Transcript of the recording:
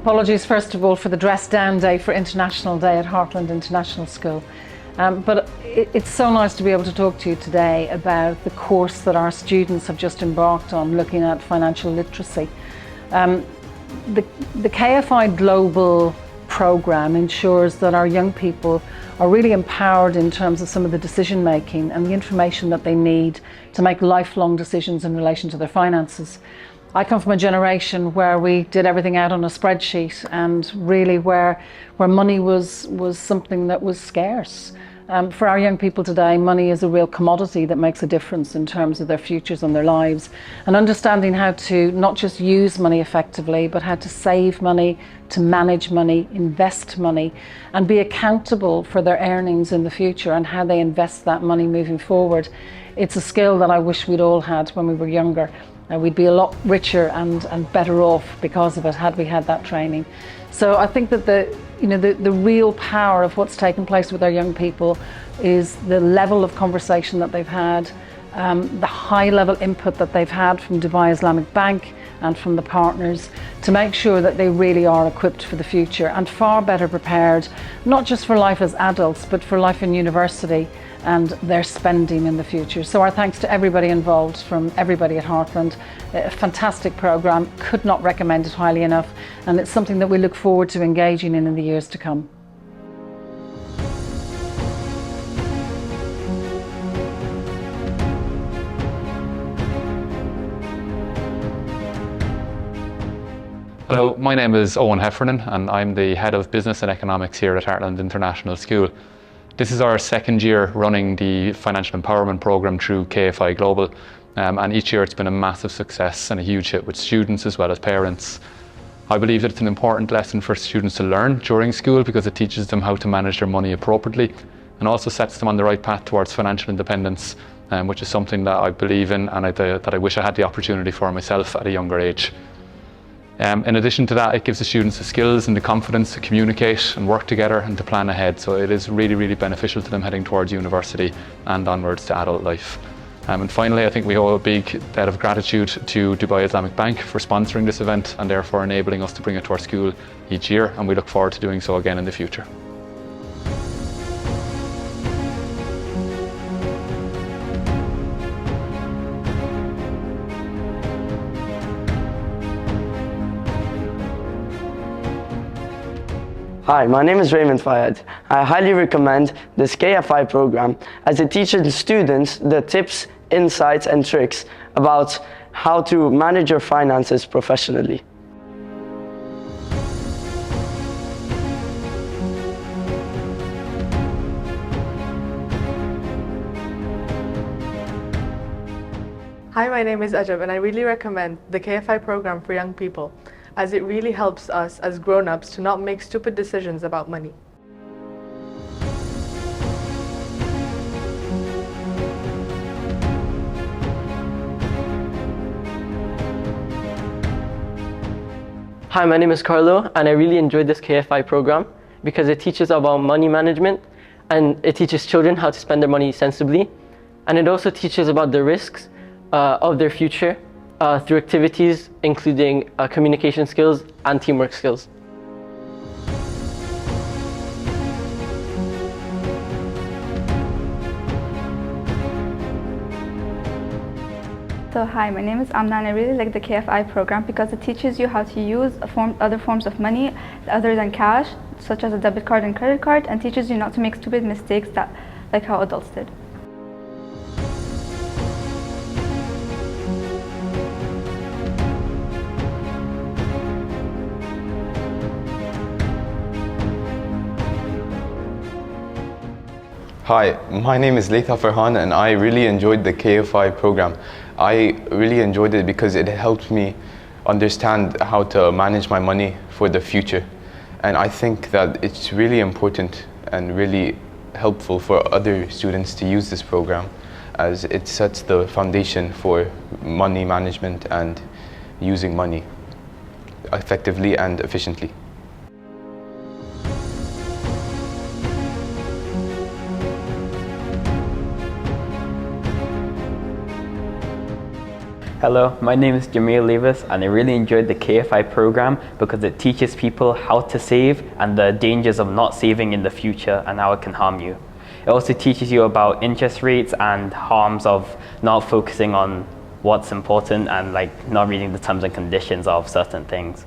Apologies first of all for the dress down day for International Day at Hartland International School. But it's so nice to be able to talk to you today about the course that our students have just embarked on looking at financial literacy. The KFI Global program ensures that our young people are really empowered in terms of some of the decision making and the information that they need to make lifelong decisions in relation to their finances. I come from a generation where we did everything out on a spreadsheet, and really where money was something that was scarce. For our young people today, money is a real commodity that makes a difference in terms of their futures and their lives. And understanding how to not just use money effectively, but how to save money, to manage money, invest money, and be accountable for their earnings in the future and how they invest that money moving forward. It's a skill that I wish we'd all had when we were younger. We'd be a lot richer and better off because of it had we had that training. So I think that the real power of what's taken place with our young people is the level of conversation that they've had, the high level input that they've had from Dubai Islamic Bank and from the partners to make sure that they really are equipped for the future and far better prepared, not just for life as adults, but for life in university and their spending in the future. So our thanks to everybody involved, from everybody at Hartland. A fantastic programme, could not recommend it highly enough, and it's something that we look forward to engaging in the years to come. Hello, my name is Owen Heffernan and I'm the Head of Business and Economics here at Hartland International School. This is our second year running the Financial Empowerment Programme through KFI Global, and each year it's been a massive success and a huge hit with students as well as parents. I believe that it's an important lesson for students to learn during school because it teaches them how to manage their money appropriately and also sets them on the right path towards financial independence, which is something that I believe in and that I wish I had the opportunity for myself at a younger age. In addition to that, it gives the students the skills and the confidence to communicate and work together and to plan ahead. So it is really, really beneficial to them heading towards university and onwards to adult life. And finally, I think we owe a big debt of gratitude to Dubai Islamic Bank for sponsoring this event and therefore enabling us to bring it to our school each year, and we look forward to doing so again in the future. Hi, my name is Raymond Fayed. I highly recommend this KFI program as it teaches students the tips, insights and tricks about how to manage your finances professionally. Hi, my name is Ajab and I really recommend the KFI program for young people, as it really helps us as grown-ups to not make stupid decisions about money. Hi, my name is Carlo and I really enjoyed this KFI program because it teaches about money management and it teaches children how to spend their money sensibly, and it also teaches about the risks of their future through activities including communication skills and teamwork skills. So hi, my name is Amna and I really like the KFI program because it teaches you how to use other forms of money other than cash, such as a debit card and credit card, and teaches you not to make stupid mistakes like how adults did. Hi, my name is Laitha Farhan and I really enjoyed the KFI program. I really enjoyed it because it helped me understand how to manage my money for the future. And I think that it's really important and really helpful for other students to use this program, as it sets the foundation for money management and using money effectively and efficiently. Hello, my name is Jamil Levis and I really enjoyed the KFI program because it teaches people how to save and the dangers of not saving in the future and how it can harm you. It also teaches you about interest rates and harms of not focusing on what's important and like not reading the terms and conditions of certain things.